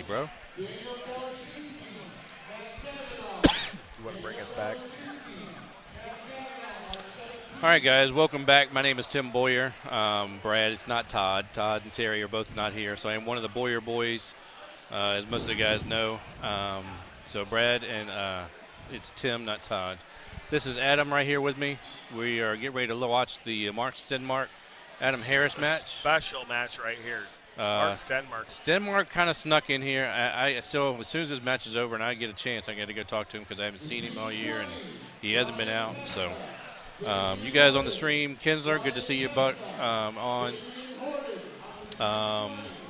Bro. You want to bring us back? All right, guys, welcome back. My name is Tim Boyer. Brad, it's not Todd. Todd and Terry are both not here, so I am one of the Boyer boys, as most of the guys know. So Brad and it's Tim, not Todd. This is Adam right here with me. We are getting ready to watch the Mark Stenmark Adam Harris match. Special match right here. Mark Stenmark. Stenmark kind of snuck in here. I still, as soon as this match is over and I get a chance, I got to go talk to him because I haven't seen him all year and he hasn't been out. So, you guys on the stream, Kinsler, good to see you, on.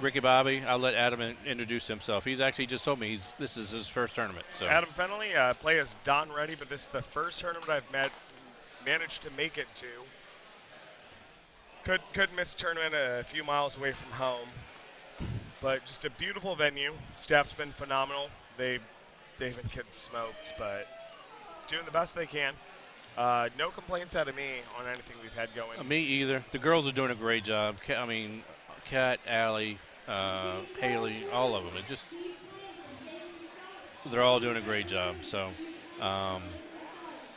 Ricky Bobby, I'll let Adam introduce himself. He's actually just told me this is his first tournament. So Adam Fennelly, play as Don Reddy, but this is the first tournament I've managed to make it to. Could miss a tournament a few miles away from home, but just a beautiful venue. Staff's been phenomenal. They've been getting smoked, but doing the best they can. No complaints out of me on anything we've had going. Me either. The girls are doing a great job. Kat, Allie, Haley, all of them. They're all doing a great job. So,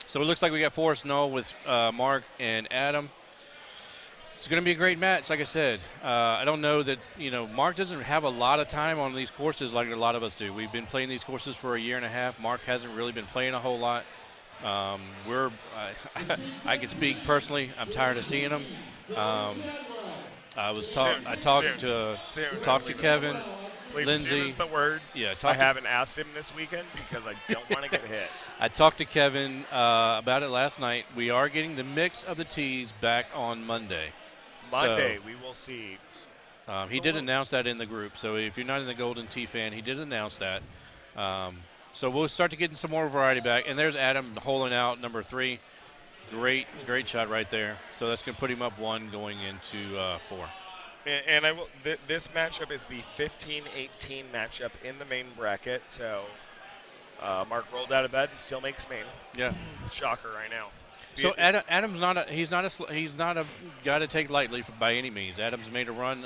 so it looks like we got Forrest Knoll with Mark and Adam. It's going to be a great match, like I said. I don't know that, Mark doesn't have a lot of time on these courses like a lot of us do. We've been playing these courses for a year and a half. Mark hasn't really been playing a whole lot. I can speak personally. I'm tired of seeing him. I talked to Kevin, Lindsay. Soon is the word. Yeah, I haven't asked him this weekend because I don't want to get hit. I talked to Kevin about it last night. We are getting the mix of the tees back on Monday. Monday, we will see. He did announce that in the group. So if you're not in the Golden Tee fan, he did announce that. So we'll start to get some more variety back. And there's Adam holing out number 3. Great shot right there. So that's going to put him up 1 going into 4. And I will. This matchup is the 15-18 matchup in the main bracket. So Mark rolled out of bed and still makes main. Yeah. Shocker right now. So Adam's not a guy to take lightly by any means. Adam's made a run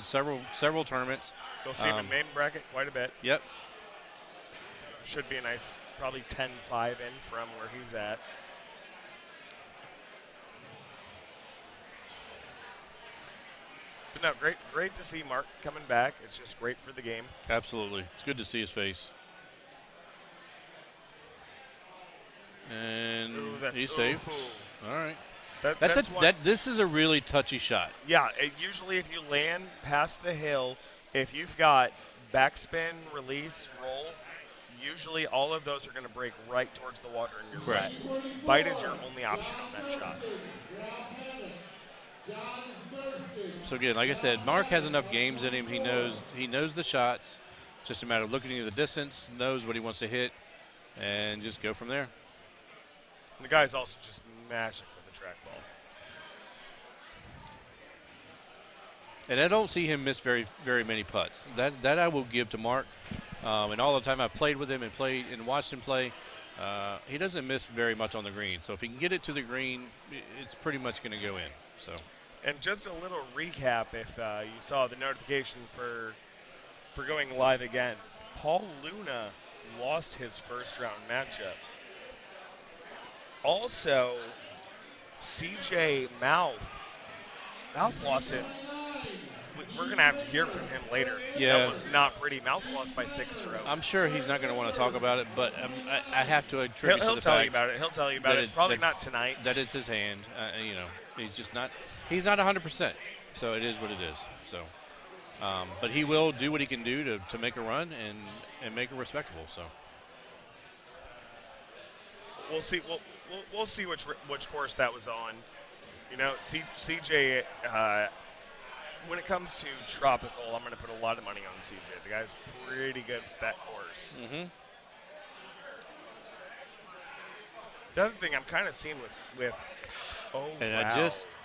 several tournaments. You'll see him in main bracket quite a bit. Yep. Should be a nice, probably 10-5 in from where he's at. But no, great to see Mark coming back. It's just great for the game. Absolutely, it's good to see his face. And he's safe. All right. This is a really touchy shot. Yeah, usually if you land past the hill, if you've got backspin, release, roll, usually all of those are going to break right towards the water and you're correct. Bite is your only option on that shot. So again, like I said, Mark has enough games in him. He knows the shots. It's just a matter of looking at the distance, knows what he wants to hit, and just go from there. And the guy's also just magic with the trackball. And I don't see him miss very, very many putts. That I will give to Mark. And all the time I've played with him and watched him play, he doesn't miss very much on the green. So if he can get it to the green, it's pretty much going to go in. So. And just a little recap, if you saw the notification for going live again, Paul Luna lost his first round matchup. Also, CJ Mouth lost it. We're going to have to hear from him later. Yeah. That was not pretty. Mouth lost by 6 strokes. I'm sure he's not going to want to talk about it, but I have to attribute he'll to the tell fact you about it. He'll tell you about it. Probably not tonight. That it's his hand. He's just not. He's not 100%. So it is what it is. So, but he will do what he can do to make a run and make it respectable. So we'll see. We'll see which course that was on. CJ. When it comes to tropical, I'm going to put a lot of money on CJ. The guy's pretty good at that course. Mm-hmm. The other thing I'm kind of seeing with wow.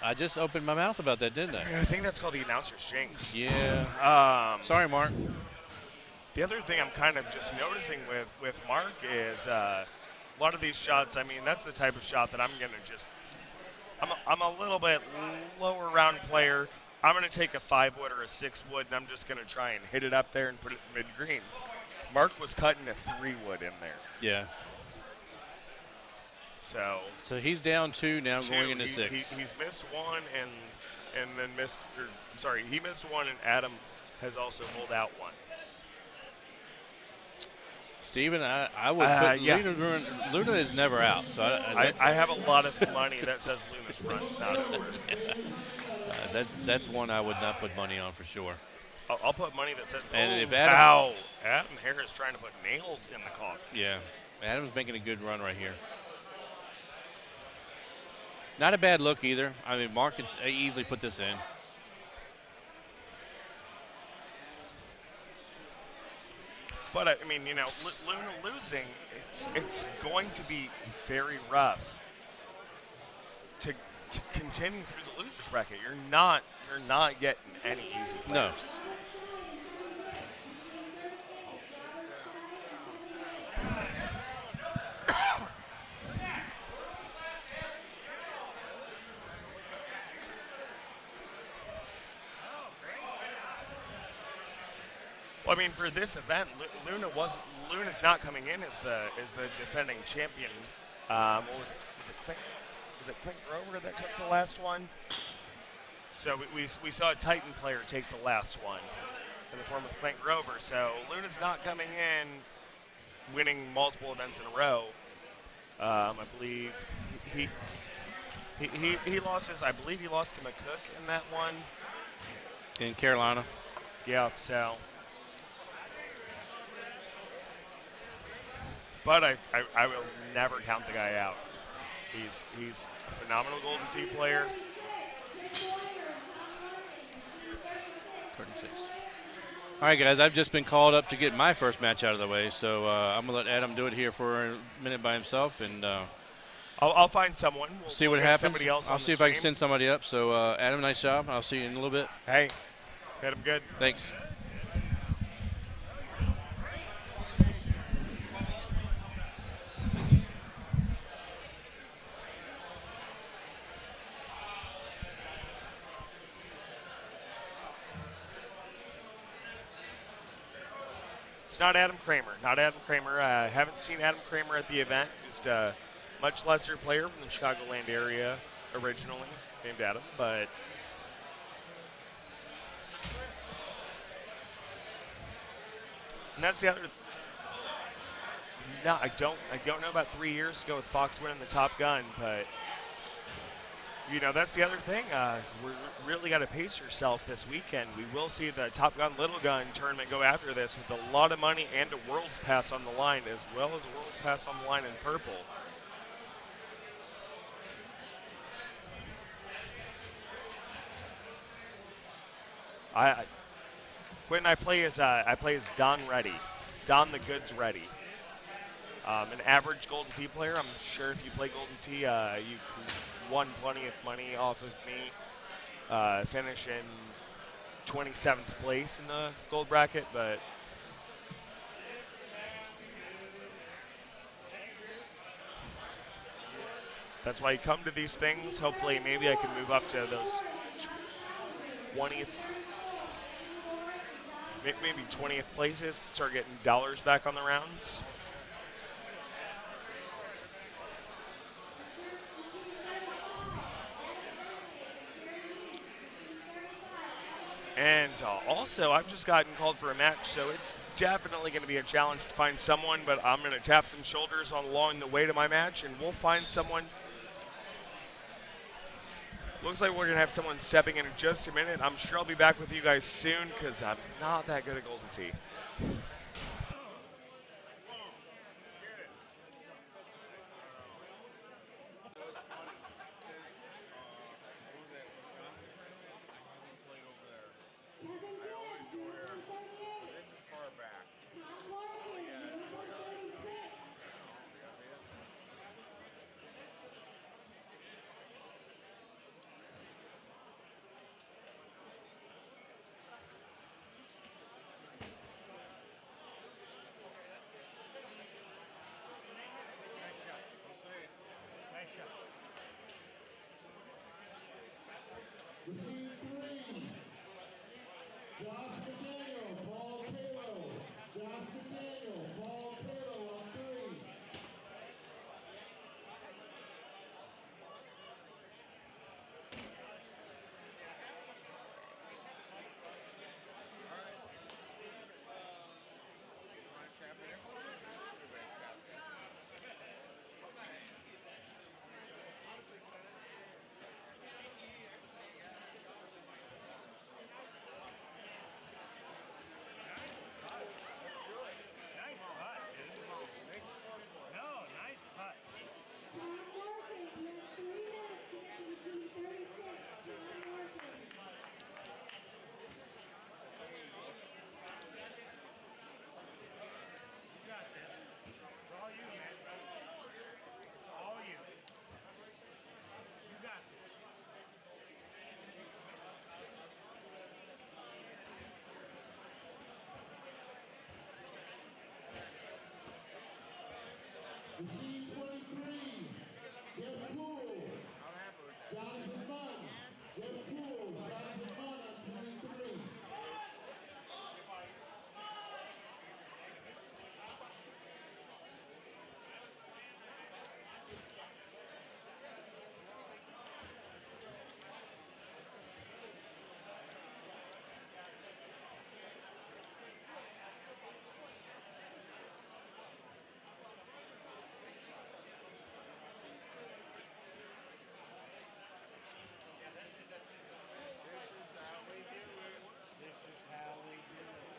I just opened my mouth about that, didn't I? I think that's called the announcer's jinx. Yeah. Sorry, Mark. The other thing I'm kind of just noticing with Mark is a lot of these shots. I mean, that's the type of shot that I'm going to just. I'm a little bit lower round player. I'm going to take a 5-wood or a 6-wood, and I'm just going to try and hit it up there and put it mid-green. Mark was cutting a 3-wood in there. Yeah. So he's down 2 now, going into 6. He's missed 1 and then missed. He missed 1, and Adam has also pulled out once. Steven, I would put Luna is never out. So I have a lot of money that says Luna's run's not over. That's one I would not put money on for sure. I'll put money that says, and if Adam Harris trying to put nails in the coffin. Yeah, Adam's making a good run right here. Not a bad look either. I mean, Mark could easily put this in. But I mean, Luna losing, it's going to be very rough to continue through the losers bracket. You're not getting any easy players. No. Well, I mean, for this event, Luna's not coming in as the defending champion. What was it? Was it Clint Grover that took the last one? So we saw a Titan player take the last one in the form of Clint Grover. So Luna's not coming in, winning multiple events in a row. I believe he lost his. I believe he lost to McCook in that one. In Carolina. Yeah. So. But I will never count the guy out. He's a phenomenal Golden Tee player. 36. All right, guys, I've just been called up to get my first match out of the way, so I'm going to let Adam do it here for a minute by himself, and I'll find someone. We'll see what happens. Somebody else I'll see if I can send somebody up. So, Adam, nice job. I'll see you in a little bit. Hey, hit him good. Thanks. It's not Adam Kramer. Not Adam Kramer. I haven't seen Adam Kramer at the event. Just a much lesser player from the Chicagoland area originally, named Adam. But and that's the other. No, I don't know about 3 years ago with Fox winning the Top Gun, but that's the other thing. We really got to pace yourself this weekend. We will see the Top Gun Little Gun tournament go after this with a lot of money and a World's Pass on the line, as well as a World's Pass on the line in purple. Quentin, I play as Don Ready, Don the Goods Ready. An average Golden Tee player. I'm sure if you play Golden Tee, you won plenty of money off of me. Finish in 27th place in the gold bracket, but that's why you come to these things. Hopefully, maybe I can move up to those 20th, maybe 20th places, start getting dollars back on the rounds. And also, I've just gotten called for a match, so it's definitely going to be a challenge to find someone, but I'm going to tap some shoulders along the way to my match, and we'll find someone. Looks like we're going to have someone stepping in just a minute. I'm sure I'll be back with you guys soon because I'm not that good at Golden Tee. Receive 3. Josh McDaniel, Paul Taylor. Josh McDaniel, Paul Taylor on 3. Nice putt, dude. No, nice putt. Tom Morgan, you have 3 minutes to get to machine 36. Tom Morgan. You got this. It's all you, man. It's all you. You got this. Machine 23, Jeff Poole. Jonathan Munn, Jeff Poole, Jonathan Munn on 23. This is how we do it.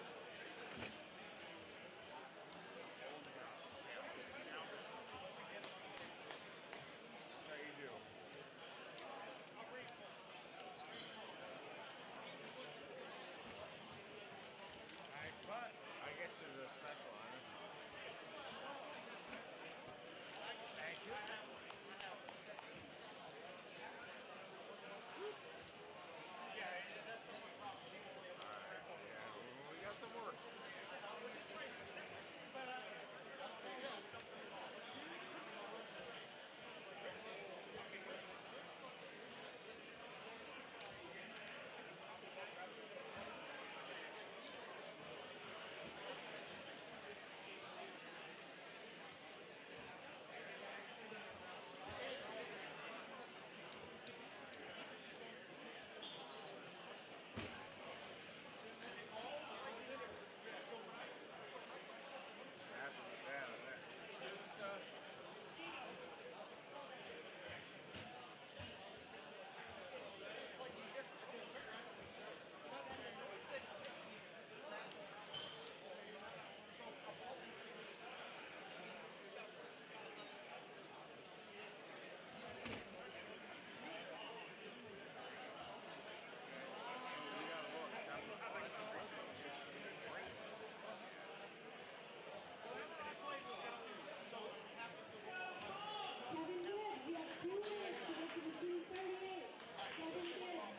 How you do? Nice putt. I guess it's a special, honestly. Thank you. Yeah, we got some work. Kevin Gibbs, you have 2 minutes to get to machine 38. Kevin Gibbs.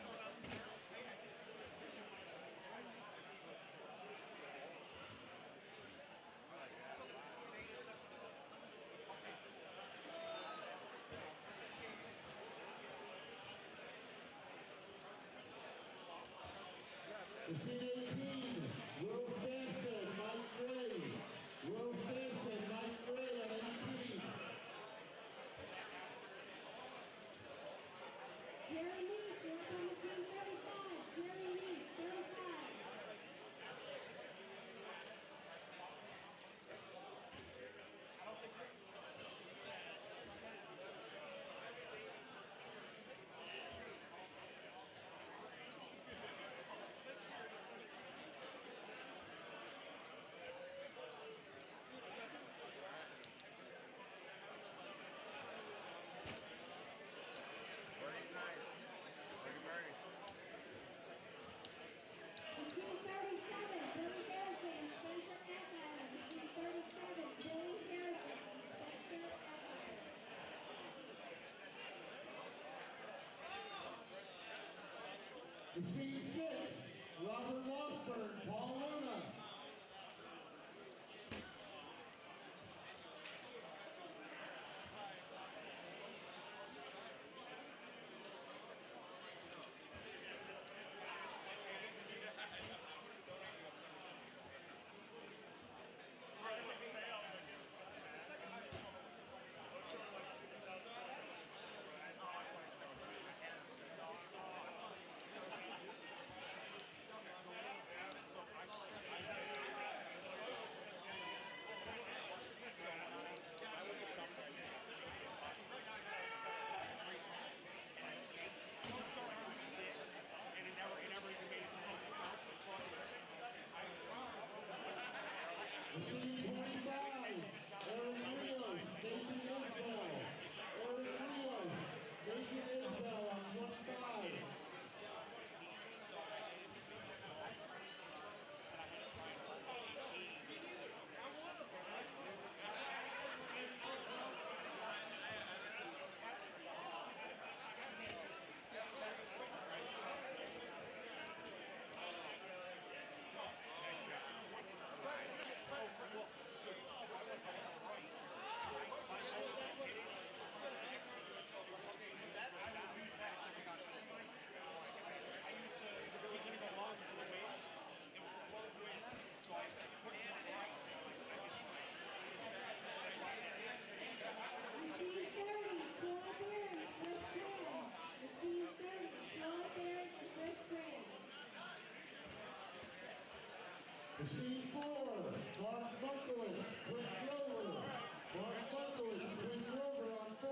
Machine 18, Will Sampson, Mike Gray. Will Sampson, Mike Gray on 18. Jerry Neese, you're up on machine 35. Jerry Neese, 35. Machine 37, Billy Harrison and Spencer Eckmeyer. Machine 37, Billy Harrison and Spencer Eckmeyer. Machine 6, Robert Washburn, Paul Luna. Machine 25, Eric Rios, Nathan Isbell. Eric Rios, Nathan Isbell on 25. Machine 30, Troy Barron, Chris Graham. Machine 30, Troy Barron and Chris Graham. Machine 4, Mark Bunkowitz, Quinn Grover. Mark Bunkowitz, Quinn Grover on 4.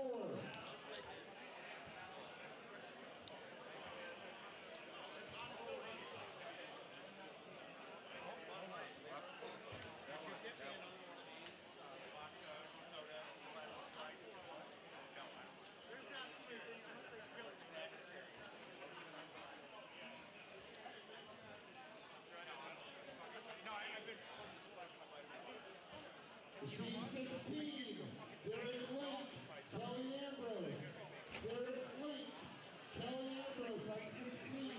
Machine 16, Derek Link, Kelly Ambrose. Derek Link, Kelly Ambrose on 16.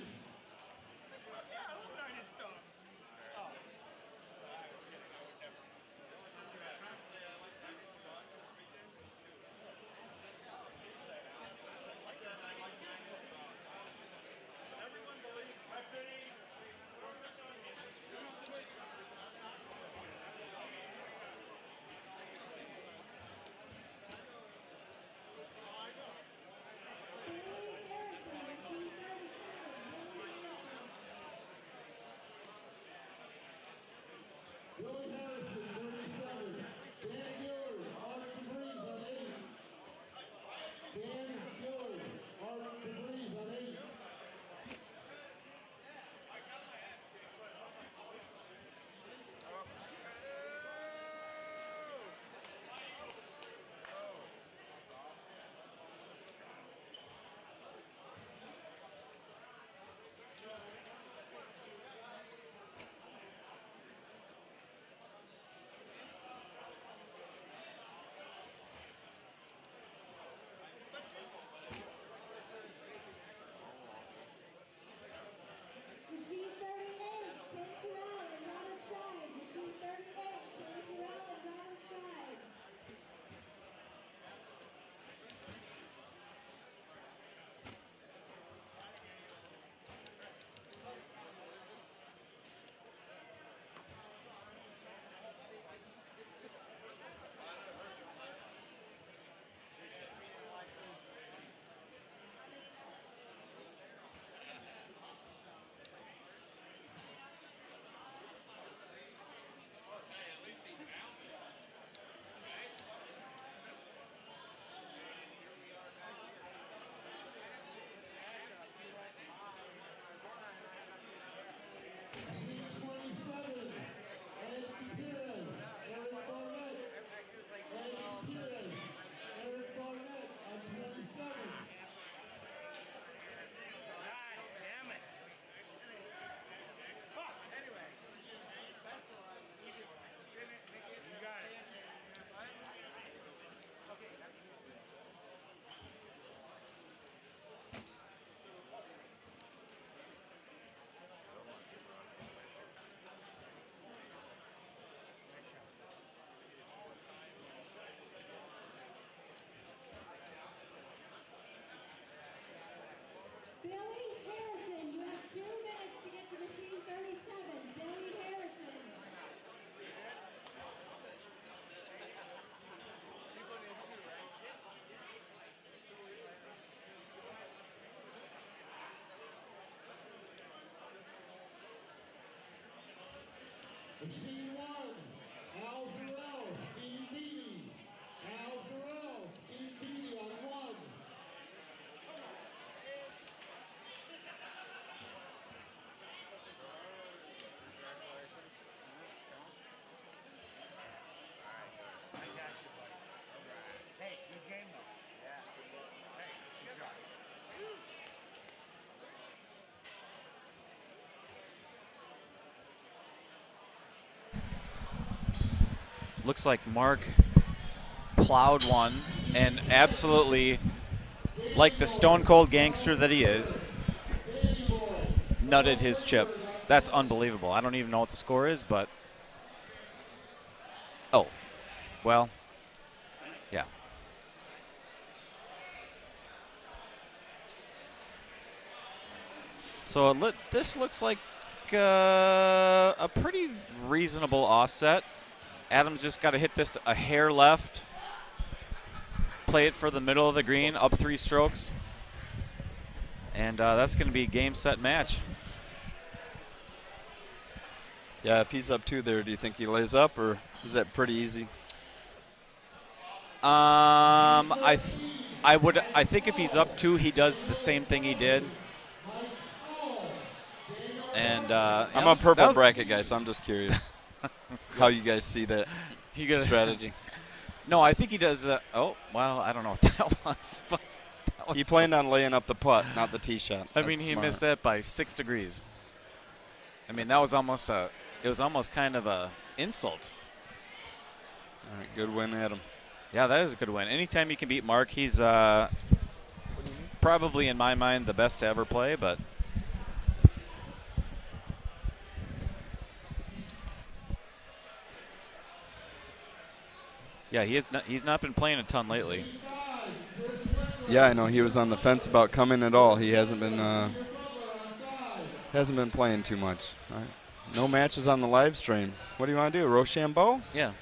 Billy Harrison, Machine 37, Billy Harrison. Billy Harrison, 37. Dan Gillard, Art DeVries on 8. Dan Gillard, Art DeVries on 8. Machine 38, Ken Terrell and Robert Scheid. Machine 38, Ken Terrell and Robert Scheid. Machine 27, Ed Gutierrez, Eric Barnett. Ed Gutierrez, Eric Barnett on 27. God damn it. You got it. Billy Harrison, you have 2 minutes to get to machine 37. Billy Harrison. Machine 1, Al Zarell, Steve Beatty. Al Zarell, Steve Beatty on 1. looks like Mark plowed one and absolutely, like the stone cold gangster that he is, nutted his chip. That's unbelievable. I don't even know what the score is, but well, yeah. So this looks like a pretty reasonable offset. Adam's just got to hit this a hair left, play it for the middle of the green, up 3 strokes, and that's going to be game, set, match. Yeah, if he's up 2 there, do you think he lays up, or is that pretty easy? I think if he's up 2, he does the same thing he did. And I'm a purple bracket guy, so I'm just curious how you guys see that strategy. No, I think he does. Oh, well, I don't know what that was. But that was he planned on laying up the putt, not the tee shot. I mean, he missed that by 6 degrees. I mean, that was almost it was almost kind of a insult. All right, good win, Adam. Yeah, that is a good win. Anytime you can beat Mark, he's probably, in my mind, the best to ever play, but yeah, he's not been playing a ton lately. Yeah, I know he was on the fence about coming at all. He hasn't been playing too much. All right. No matches on the live stream. What do you want to do, Rochambeau? Yeah.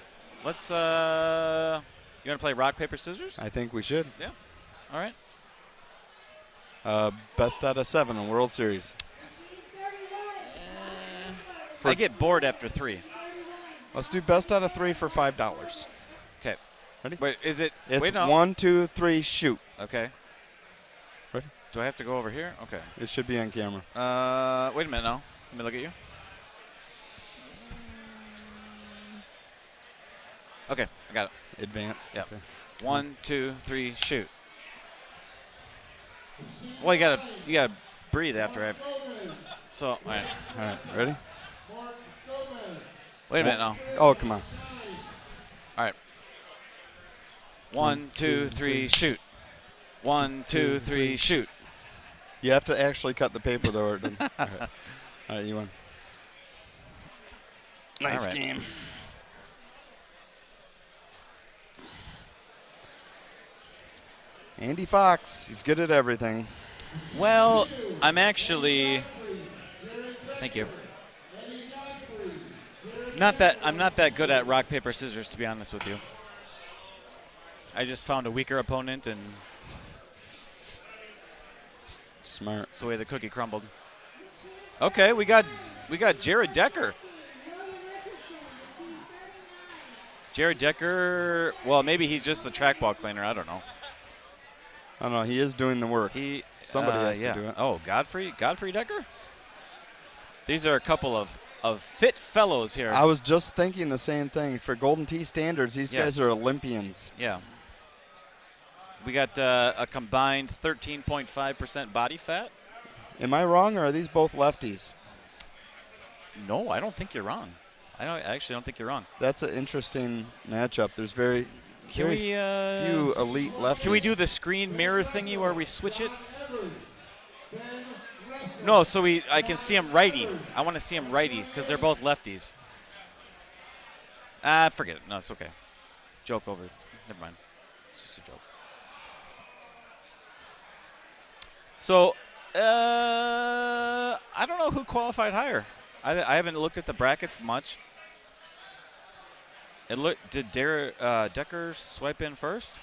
Let's you want to play rock, paper, scissors? I think we should. Yeah. All right. Best out of 7 in World Series. I get bored after 3. Let's do best out of 3 for $5. Okay. Ready? Wait, is it? It's wait, no. 1, 2, 3, shoot. Okay. Ready? Do I have to go over here? Okay. It should be on camera. Wait a minute now. Let me look at you. Okay, I got it. Advanced. Yep. Okay. 1, 2, 3, shoot. Well, you gotta breathe after I've. So, all right. All right, ready? Wait a minute now. Oh, come on. All right. 1, 2, 3, shoot. 1, 2, 3, shoot. You have to actually cut the paper, though. Or it doesn't. All right, you won. Nice game. Andy Fox, he's good at everything. Well, I'm actually. Thank you. I'm not that good at rock, paper, scissors, to be honest with you. I just found a weaker opponent, and Smart. that's the way the cookie crumbled. Okay, we got Jared Decker. Jared Decker. Well, maybe he's just the trackball cleaner. I don't know. I don't know. He is doing the work. Somebody has to do it. Oh, Godfrey Decker. These are a couple of fit fellows here. I was just thinking the same thing. For Golden Tee standards, these guys are Olympians. Yeah. We got a combined 13.5% body fat. Am I wrong, or are these both lefties? No, I don't think you're wrong. I actually don't think you're wrong. That's an interesting matchup. There's very few elite lefties. Can we do the screen mirror thingy where we switch it? No, so I can see him righty. I want to see him righty because they're both lefties. Forget it. No, it's okay. Joke over. Never mind. It's just a joke. So, I don't know who qualified higher. I haven't looked at the brackets much. Did Decker swipe in first?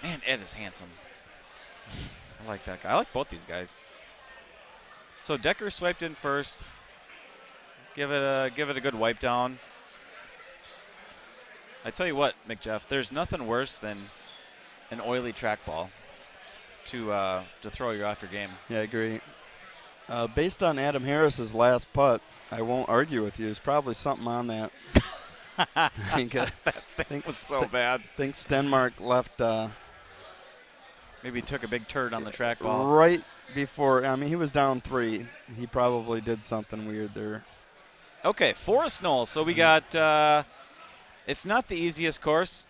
Man, Ed is handsome. I like that guy. I like both these guys. So Decker swiped in first. Give it a good wipe down. I tell you what, McJeff, there's nothing worse than an oily trackball to throw you off your game. Yeah, I agree. Based on Adam Harris's last putt, I won't argue with you. There's probably something on that. I think was so bad. I think Stenmark left. Maybe he took a big turd on the trackball. Right before, I mean, he was down 3. He probably did something weird there. Okay, Forest Knoll. So we got, it's not the easiest course.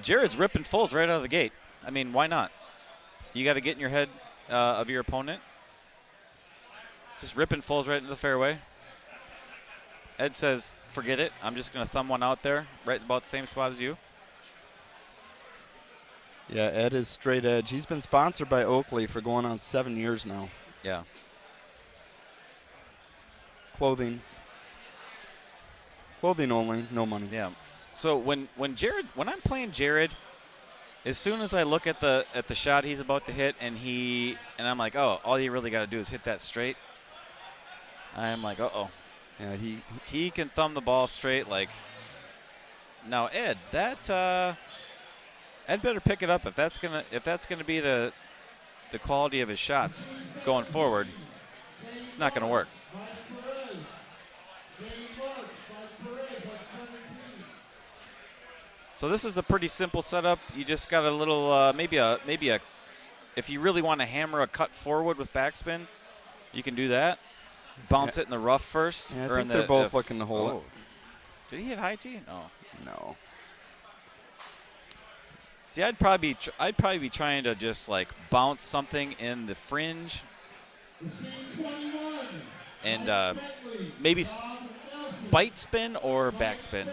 Jared's ripping fulls right out of the gate. I mean, why not? You got to get in your head of your opponent. Just ripping fulls right into the fairway. Ed says, forget it. I'm just going to thumb one out there, right about the same spot as you. Yeah, Ed is straight edge. He's been sponsored by Oakley for going on 7 years now. Yeah. Clothing only, no money. Yeah. So when I'm playing Jared, as soon as I look at the shot he's about to hit and I'm like, oh, all you really got to do is hit that straight. I'm like, uh-oh. Yeah, He can thumb the ball straight. Like, now Ed, Ed better pick it up if that's gonna be the quality of his shots going forward. It's not gonna work. So this is a pretty simple setup. You just got a little maybe a if you really want to hammer a cut forward with backspin, you can do that. Bounce it in the rough first. Yeah, I or think in they're both looking to hold it. Did he hit high tee? No. No. See, I'd probably be trying to just like bounce something in the fringe, and maybe bite spin or backspin.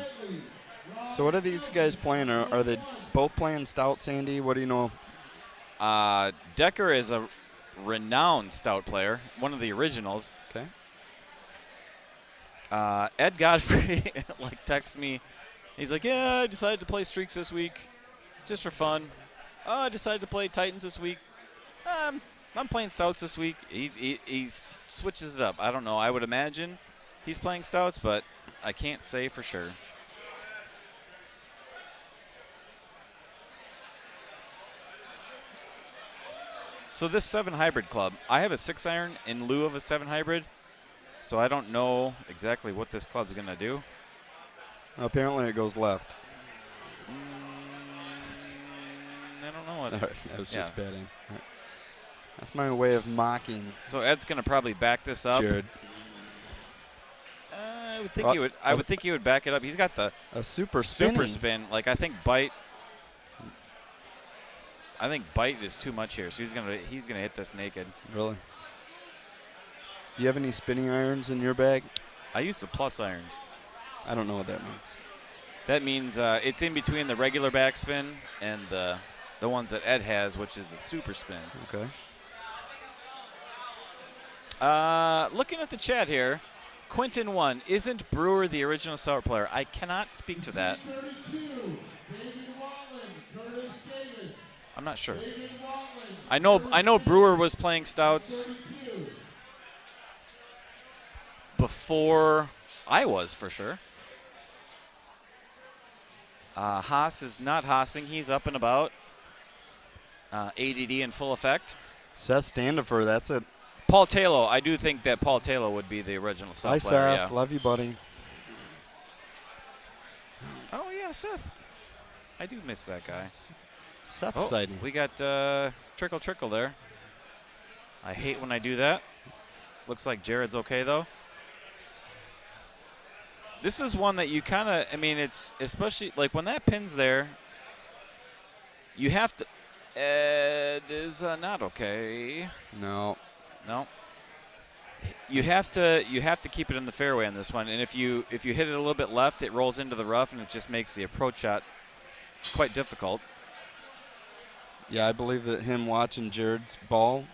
So what are these guys playing? Are they both playing stout, Sandy? What do you know? Decker is a renowned stout player, one of the originals. Okay. Ed Godfrey like texts me. He's like, yeah, I decided to play streaks this week, just for fun. Oh, I decided to play Titans this week. I'm playing stouts this week. He switches it up. I don't know. I would imagine he's playing stouts, but I can't say for sure. So this 7 hybrid club, I have a 6-iron in lieu of a 7 hybrid, so I don't know exactly what this club's going to do. Apparently it goes left. I don't know what. All right, I was just betting. That's my way of mocking. So Ed's going to probably back this up. Jared. I would think he would. I would think he would back it up. He's got the super spin. Like I think bite is too much here. So he's gonna hit this naked. Really? Do you have any spinning irons in your bag? I use the plus irons. I don't know what that means. That means it's in between the regular backspin and the ones that Ed has, which is the super spin. Okay. Looking at the chat here, Quinton 1, isn't Brewer the original stout player? I cannot speak to that. I'm not sure. I know Brewer was playing stouts before I was, for sure. Haas is not Haasing. He's up and about. ADD in full effect. Seth Standifer, that's it. Paul Taylor, I do think that Paul Taylor would be the original stout Hi, player. Seth. Yeah. Love you, buddy. Oh, yeah, Seth. I do miss that guy. Seth Oh, sighting. we got trickle there. I hate when I do that. Looks like Jared's okay, though. This is one that you kind of, I mean, it's especially, like, when that pin's there, you have to, Ed is not okay. No. No. You have to keep it in the fairway on this one, and if you hit it a little bit left, it rolls into the rough, and it just makes the approach shot quite difficult. Yeah, I believe that him watching Jared's ball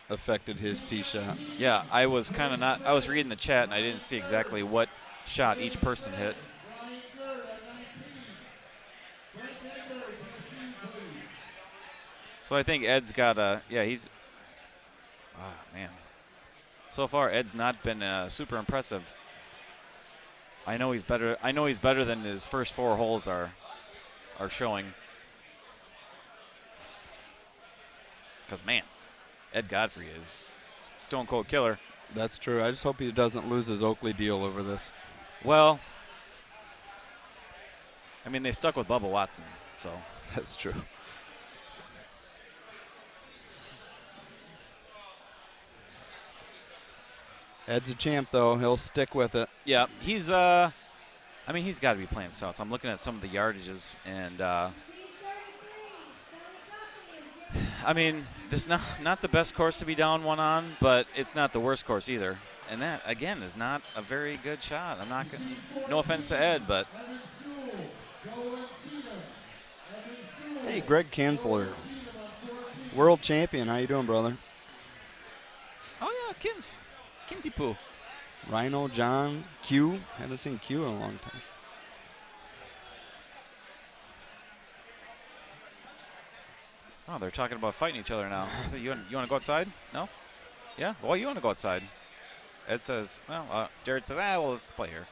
affected his tee shot. Yeah, I was kind of not. I was reading the chat, and I didn't see exactly what shot each person hit. So I think Ed's got a. Yeah, he's. Oh man. So far, Ed's not been super impressive. I know he's better. I know he's better than his first 4 holes are showing. Because man, Ed Godfrey is stone cold killer. That's true. I just hope he doesn't lose his Oakley deal over this. Well, I mean they stuck with Bubba Watson, so that's true. Ed's a champ, though. He'll stick with it. Yeah, he's I mean, he's got to be playing south. I'm looking at some of the yardages, and I mean, this is not the best course to be down one on, but it's not the worst course either. And that, again, is not a very good shot. I'm not going to, no offense to Ed, but. Hey, Greg Kinsler, world champion. How you doing, brother? Oh, yeah, Kinsey Poo. Rhino, John, Q. Haven't seen Q in a long time. Oh, they're talking about fighting each other now. So you want to go outside? No? Yeah? Well, you want to go outside. Ed says, well, Jared says, well, let's play here.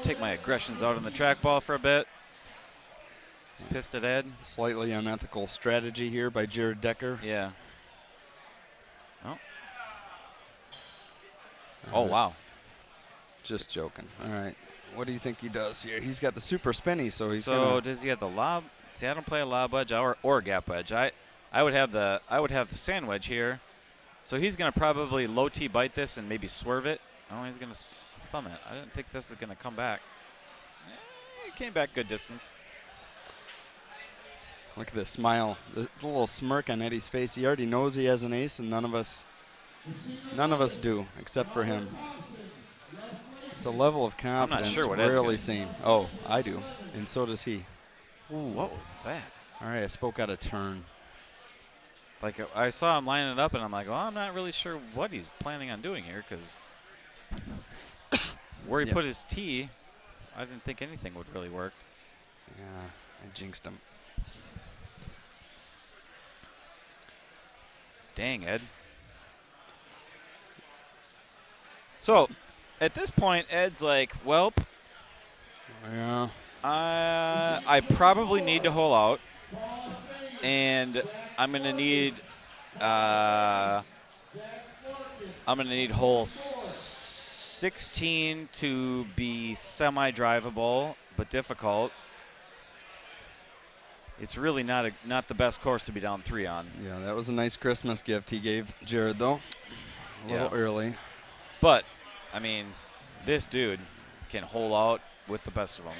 Take my aggressions out on the trackball for a bit. He's pissed at Ed. Slightly unethical strategy here by Jared Decker. Yeah. Oh, wow. Just joking. All right. What do you think he does here? He's got the super spinny, so he's does he have the lob? See, I don't play a lob wedge or gap wedge. I would have the sand wedge here. So he's gonna probably low T bite this and maybe swerve it. Oh, he's gonna thumb it. I didn't think this is gonna come back. It came back good distance. Look at this smile, the little smirk on Eddie's face. He already knows he has an ace, and none of us do, except for him. It's a level of confidence I'm not sure what rarely seen. Oh, I do, and so does he. Ooh, what was that? All right, I spoke out of turn. Like, I saw him lining it up, and I'm like, well, I'm not really sure what he's planning on doing here, because where he put his tee, I didn't think anything would really work. Yeah, I jinxed him. Dang, Ed. So, at this point, Ed's like, well, Yeah. I probably need to hole out, and I'm gonna need hole 16 to be semi-drivable but difficult. It's really not the best course to be down 3 on. Yeah, that was a nice Christmas gift he gave Jared, though. A little early. But, I mean, this dude can hole out with the best of them.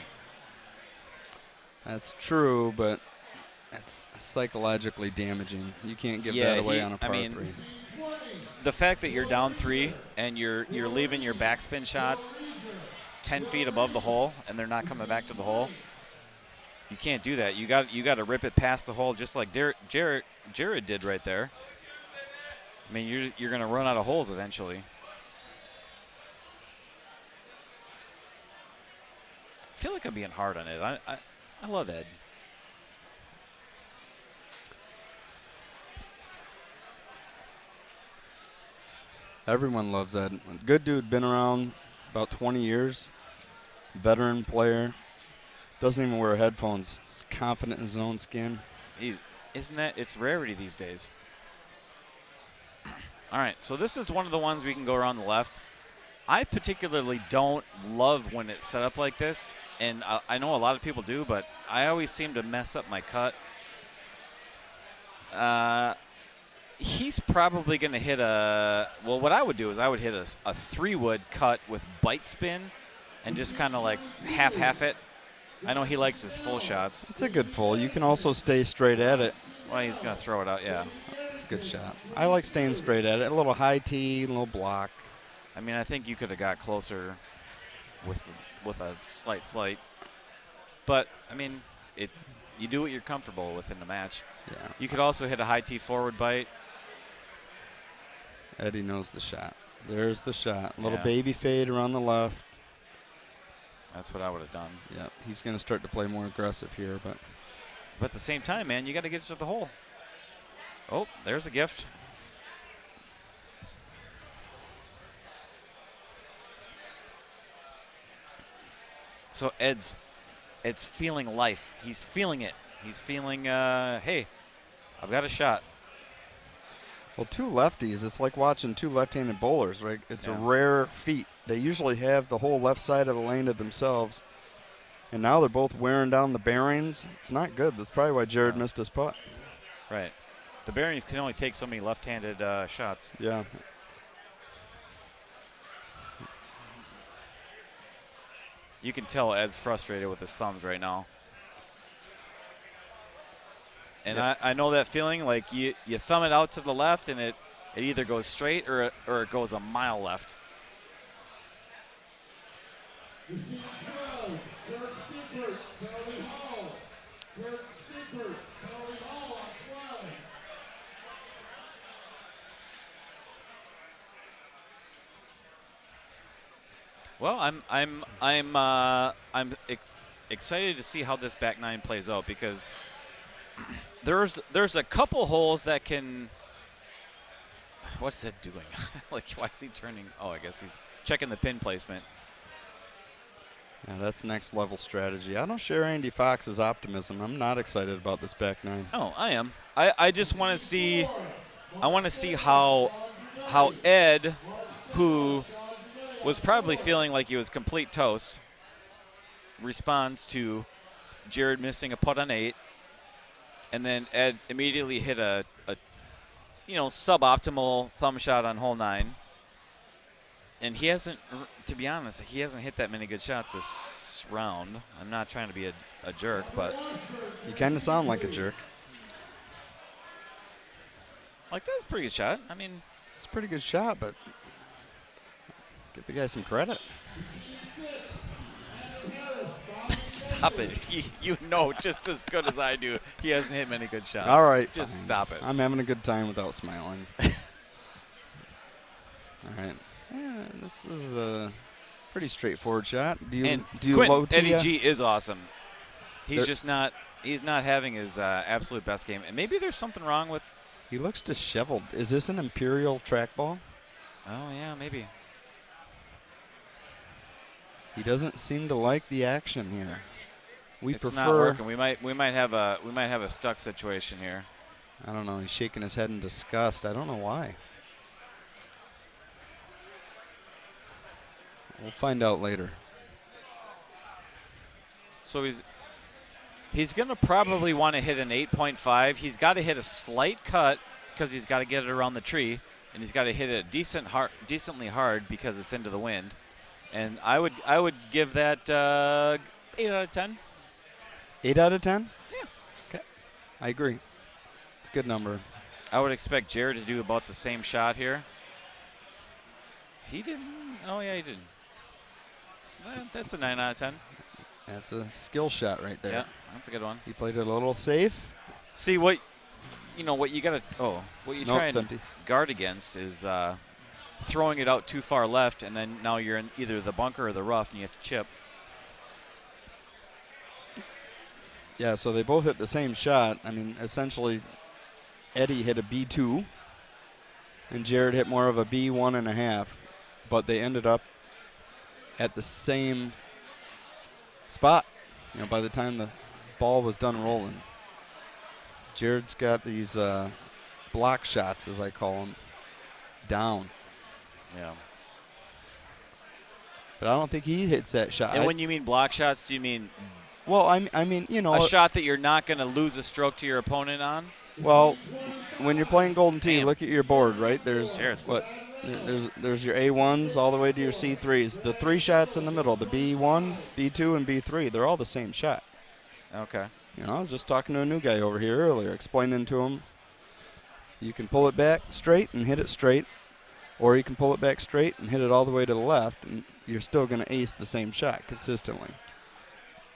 That's true, but it's psychologically damaging. You can't give that away on a par 3. The fact that you're down 3 and you're leaving your backspin shots 10 feet above the hole and they're not coming back to the hole, you can't do that. You got to rip it past the hole, just like Jared did right there. I mean, you're going to run out of holes eventually. I feel like I'm being hard on it. I love Ed. Everyone loves Ed. Good dude, been around about 20 years. Veteran player. Doesn't even wear headphones. He's confident in his own skin. It's rarity these days. All right, so this is one of the ones we can go around the left. I particularly don't love when it's set up like this, and I know a lot of people do, but I always seem to mess up my cut. He's probably going to hit well, what I would do is I would hit a 3-wood cut with bite spin and just kind of like half it. I know he likes his full shots. It's a good full. You can also stay straight at it. Well, he's going to throw it out, yeah. It's a good shot. I like staying straight at it. A little high tee, a little block. I mean, I think you could have got closer with a slight. But, I mean, you do what you're comfortable with in the match. Yeah. You could also hit a high tee forward bite. Eddie knows the shot. There's the shot. A little baby fade around the left. That's what I would have done. Yeah, he's going to start to play more aggressive here. But at the same time, man, you got to get it to the hole. Oh, there's a gift. So it's feeling life. He's feeling it. He's feeling, hey, I've got a shot. Well, 2 lefties, it's like watching 2 left-handed bowlers, right? It's a rare feat. They usually have the whole left side of the lane to themselves. And now they're both wearing down the bearings. It's not good. That's probably why Jared missed his putt. Right. The bearings can only take so many left-handed shots. Yeah. You can tell Ed's frustrated with his thumbs right now. And I know that feeling, like you thumb it out to the left and it either goes straight or it goes a mile left. Receiving 12, Kurt Stickford, penalty Hall. Kurt Stickford, penalty Hall on 12. Well, I'm excited to see how this back nine plays out because there's a couple holes that can. What's it doing? Like, why is he turning? Oh, I guess he's checking the pin placement. Yeah, that's next level strategy. I don't share Andy Fox's optimism. I'm not excited about this back nine. Oh, I am. I just want to see. I want to see how Ed, who was probably feeling like he was complete toast, responds to Jared missing a putt on 8, and then Ed immediately hit a suboptimal thumb shot on hole 9. And he hasn't, to be honest, he hasn't hit that many good shots this round. I'm not trying to be a jerk, but You kind of sound like a jerk. like that's a pretty good shot. I mean, It's a pretty good shot, but give the guy some credit. stop it. You know just as good as I do. He hasn't hit many good shots. All right, just fine. stop it. I'm having a good time without smiling. All right. Yeah, this is a pretty straightforward shot. Do you low tee? Eddie G is awesome. He's There- just not. He's not having his absolute best game, and maybe there's something wrong with. He looks disheveled. Is this an Imperial trackball? Oh yeah, maybe. He doesn't seem to like the action here. We It's prefer. not working. We might have a stuck situation here. I don't know. He's shaking his head in disgust. I don't know why. We'll find out later. So he's going to probably want to hit an 8.5. He's got to hit a slight cut because he's got to get it around the tree, and he's got to hit it decently hard because it's into the wind. And I would give that 8 out of 10. 8 out of 10? Yeah. Okay. I agree. It's a good number. I would expect Jared to do about the same shot here. He didn't. Oh yeah, he didn't. That's a 9 out of 10. That's a skill shot right there. Yeah, that's a good one. He played it a little safe. See what you got to. What you Nope, try it's and empty. guard against is throwing it out too far left, and then now you're in either the bunker or the rough, and you have to chip. Yeah, so they both hit the same shot. I mean, essentially, Eddie hit a B2, and Jared hit more of a B1.5, but they ended up at the same spot, by the time the ball was done rolling. Jared's got these block shots, as I call them, down. Yeah. But I don't think he hits that shot. And when you mean block shots, do you mean Well, I mean, a shot that you're not going to lose a stroke to your opponent on? Well, when you're playing Golden Tee, look at your board, right? There's Sure. what? There's your A1s all the way to your C3s. The 3 shots in the middle, the B1, B2, and B3, they're all the same shot. Okay. I was just talking to a new guy over here earlier, explaining to him you can pull it back straight and hit it straight, or you can pull it back straight and hit it all the way to the left, and you're still going to ace the same shot consistently.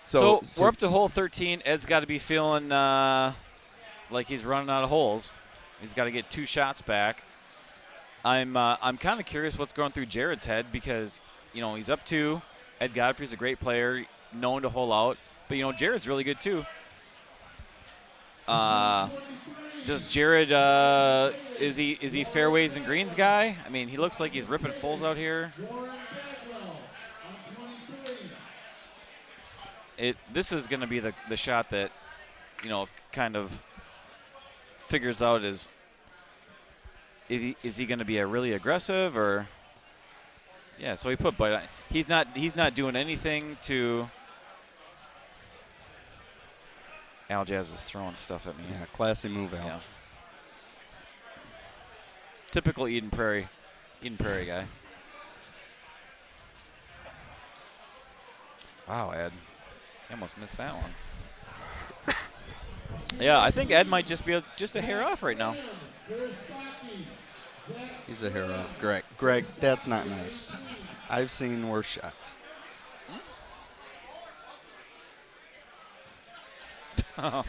So we're up to hole 13. Ed's got to be feeling like he's running out of holes. He's got to get 2 shots back. I'm kind of curious what's going through Jared's head because, he's up 2. Ed Godfrey's a great player, known to hole out. But, Jared's really good too. Does Jared, is he fairways and greens guy? I mean, he looks like he's ripping fulls out here. This is going to be the shot that, kind of figures out is he going to be a really aggressive or so he put but he's not doing anything to Aljaz is throwing stuff at me. Yeah, classy move, Al. Yeah. Typical Eden Prairie guy. Wow, Ed. You almost missed that one. Yeah, I think Ed might just be just a hair off right now. He's a hair off. Greg, that's not nice. I've seen worse shots. All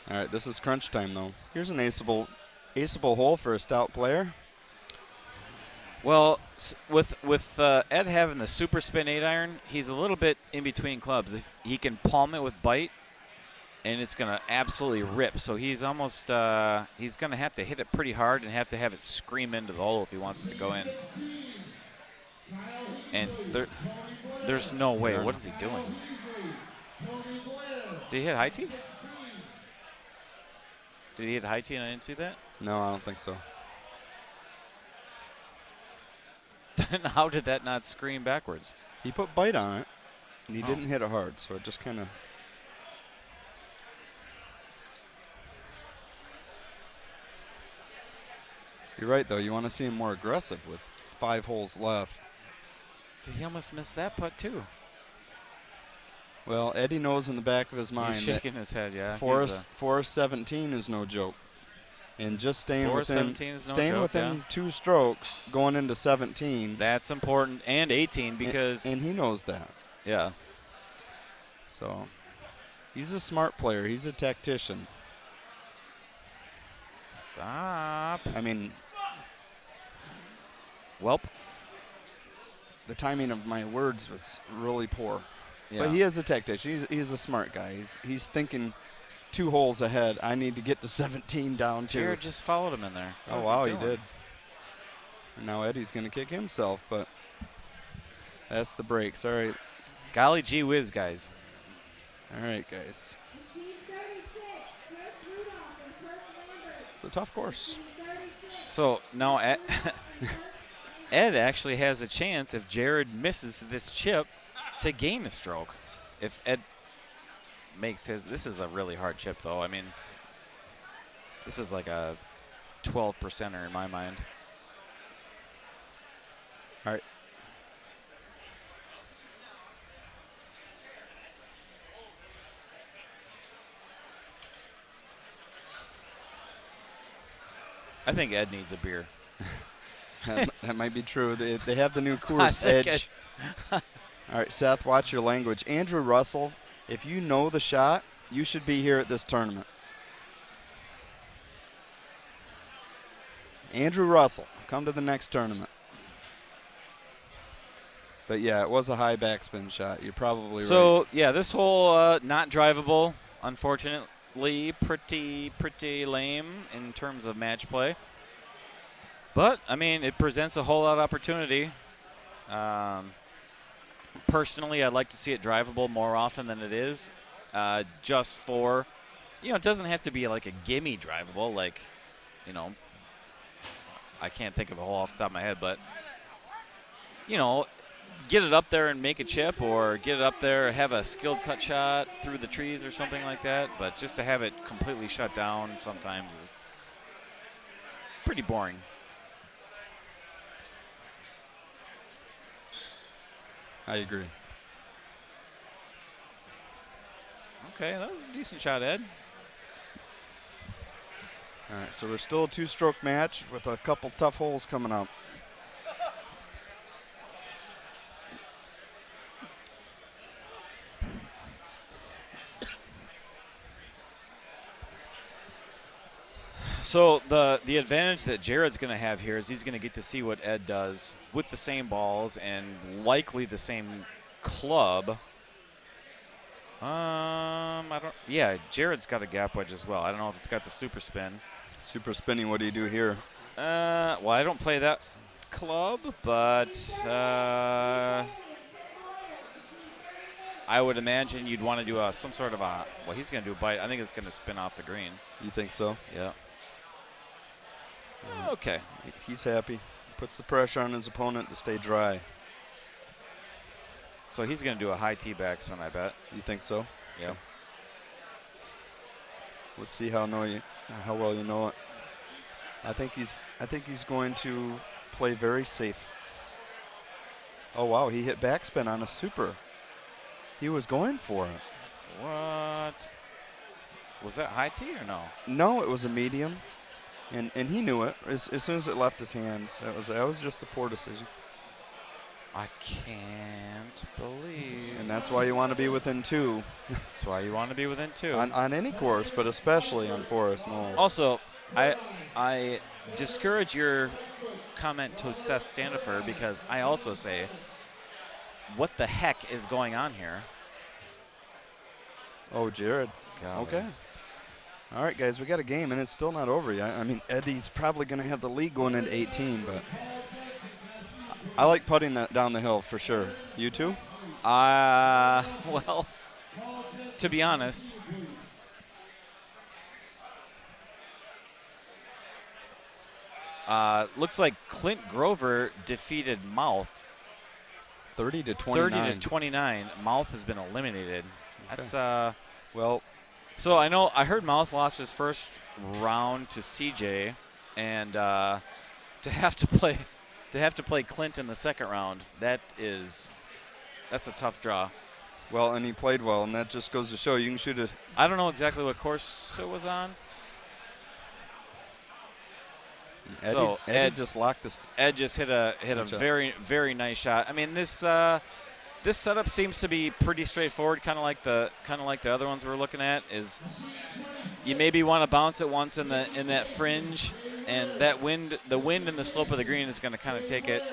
right, this is crunch time, though. Here's an aceable hole for a stout player. Well, with Ed having the super spin 8-iron, he's a little bit in between clubs. If he can palm it with bite, and it's going to absolutely rip. So he's almost he's going to have to hit it pretty hard and have to have it scream into the hole if he wants it to go in. And there's no way. What is he doing? Did he hit high tee? Did he hit high tee and I didn't see that? No, I don't think so. Then how did that not scream backwards? He put bite on it, and he didn't hit it hard, so it just kind of. You're right, though. You want to see him more aggressive with 5 holes left. Did he almost miss that putt too? Well, Eddie knows in the back of his mind He's shaking his head, yeah. Forest 17 is no joke. And just staying within 2 strokes going into 17. That's important, and 18 because. And he knows that. Yeah. So he's a smart player. He's a tactician. Stop. I mean, Welp. The timing of my words was really poor. Yeah. But he is a tactician. He's a smart guy. He's thinking 2 holes ahead. I need to get to 17 down to. Jared just followed him in there. Oh, wow, he did. And now Eddie's going to kick himself, but that's the breaks. All right. Golly gee whiz, guys. All right, guys. It's a tough course. So now Ed actually has a chance if Jared misses this chip to gain a stroke. If Ed makes his, this is a really hard chip though. I mean, this is like a 12%er in my mind. All right. I think Ed needs a beer. that might be true. They have the new Coors Edge. All right, Seth, watch your language. Andrew Russell, if you know the shot, you should be here at this tournament. Andrew Russell, come to the next tournament. But, yeah, it was a high backspin shot. You're probably right. So, yeah, this hole not drivable, unfortunately. Pretty lame in terms of match play. But, I mean, it presents a whole lot of opportunity. Personally, I'd like to see it drivable more often than it is. Just for, it doesn't have to be like a gimme drivable. Like, I can't think of a hole off the top of my head. But, get it up there and make a chip, or get it up there, have a skilled cut shot through the trees or something like that. But just to have it completely shut down sometimes is pretty boring. I agree. Okay, that was a decent shot, Ed. All right, so we're still a 2-stroke match with a couple tough holes coming up. So the advantage that Jared's going to have here is he's going to get to see what Ed does with the same balls and likely the same club. Yeah, Jared's got a gap wedge as well. I don't know if it's got the super spin. Super spinning, what do you do here? Well, I don't play that club, but I would imagine you'd want to do some sort of a, well, he's going to do a bite. I think it's going to spin off the green. You think so? Yeah. Okay. He's happy. Puts the pressure on his opponent to stay dry. So he's going to do a high tee backspin, I bet. You think so? Yeah. Let's see how well you know it. I think he's going to play very safe. Oh wow, he hit backspin on a super. He was going for it. What? Was that high tee or no? No, it was a medium, and he knew it as soon as it left his hands. That was just a poor decision. I can't believe. And that's why you want to be within 2. That's why you want to be within 2. on any course, but especially on Forest Knoll. Also, I discourage your comment to Seth Standifer because I also say, what the heck is going on here? Oh, Jared. Golly. Okay. All right, guys, we got a game, and it's still not over yet. I mean, Eddie's probably going to have the lead going into 18, but I like putting that down the hill for sure. You too? Well, to be honest, looks like Clint Grover defeated Mouth 30 to 29. 30 to 29. Mouth has been eliminated. Okay. That's Well, so I heard Mouth lost his first round to CJ, and to have to play Clint in the second round, that's a tough draw. well, and he played well, and that just goes to show you can shoot it. I don't know exactly what course it was on. Eddie Ed just locked this. Ed just hit a Good job. very, very nice shot. I mean, this setup seems to be pretty straightforward, kind of like the other ones we're looking at. Is you maybe want to bounce it once in that fringe, and the wind and the slope of the green is going to kind of take it.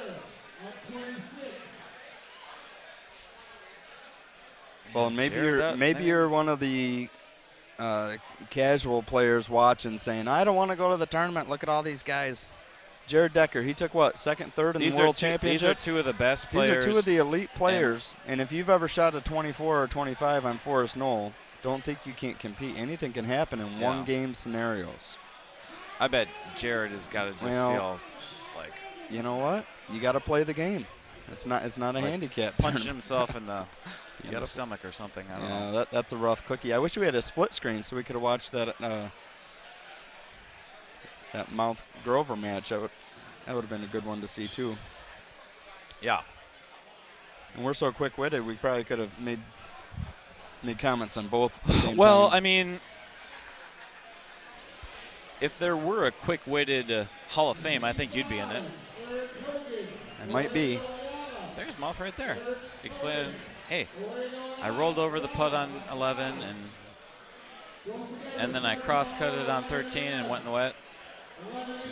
Well, maybe you're one of the casual players watching, saying, "I don't want to go to the tournament. Look at all these guys." Jared Decker, he took what, second, third in the World Championship? These are two of the best players. These are two of the elite players, and if you've ever shot a 24 or 25 on Forest Knoll, don't think you can't compete. Anything can happen in one-game scenarios. I bet Jared has got to just feel like, you know what? You got to play the game. It's not a handicap. Punching himself in the stomach or something. I don't know. That's a rough cookie. I wish we had a split screen so we could have watched that Mouth Grover match. That would have been a good one to see too. Yeah. And we're so quick-witted, we probably could have made comments on both at the same well, time. I mean, if there were a quick-witted Hall of Fame, I think you'd be in it. It might be. There's Mouth right there. Explain, hey, I rolled over the putt on 11, and then I cross-cut it on 13 and went in the wet.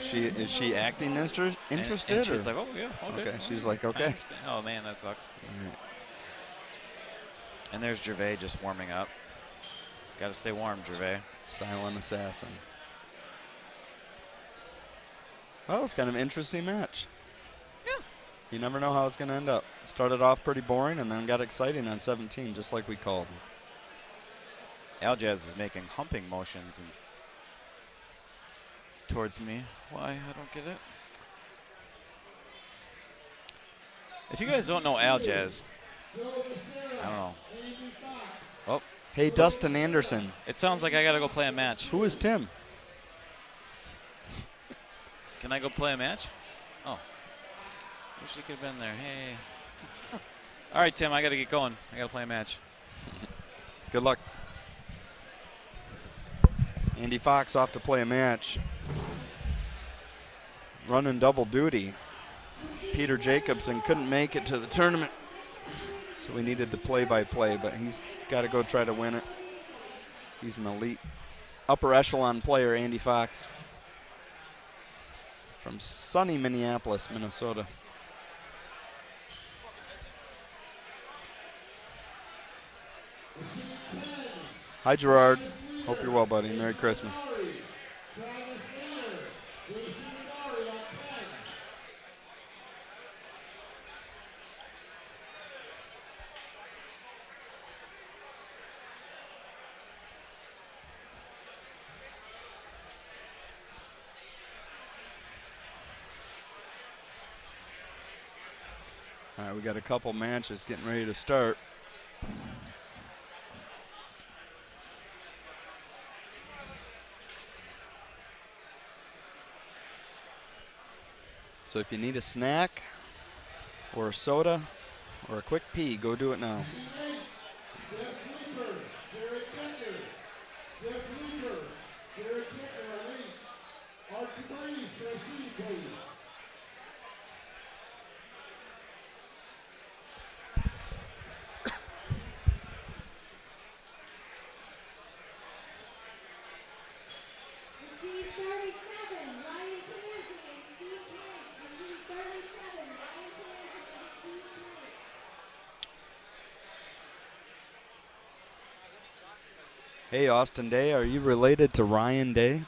Is she acting interested? And she's like, oh, yeah, okay. She's like, okay. Oh, man, that sucks. All right. And there's Gervais just warming up. Got to stay warm, Gervais. Silent assassin. Well, it's kind of an interesting match. Yeah. You never know how it's going to end up. Started off pretty boring and then got exciting on 17, just like we called. Aljaz is making humping motions towards me. Why? I don't get it. If you guys don't know Aljaz, I don't know. Oh. Hey, Dustin Anderson. It sounds like I got to go play a match. Who is Tim? Can I go play a match? Oh. Wish he could have been there. Hey. All right, Tim, I got to get going. I got to play a match. Good luck. Andy Fox off to play a match. Running double duty. Peter Jacobson couldn't make it to the tournament, so we needed the play-by-play, but he's got to go try to win it. He's an elite upper echelon player, Andy Fox, from sunny Minneapolis, Minnesota. Hi, Gerard. Hope you're well, buddy. Merry Christmas. All right, we got a couple matches getting ready to start. So if you need a snack or a soda or a quick pee, go do it now. Jeff Leeper, Derek Decker. Jeff Leeper, Derek Decker on 8. Art Cabrese for a C, please. Machine 37, Ryan Tansy and Steve Plank. Machine 37, Ryan Tansy and Steve Plank. Hey, Austin Day, are you related to Ryan Day?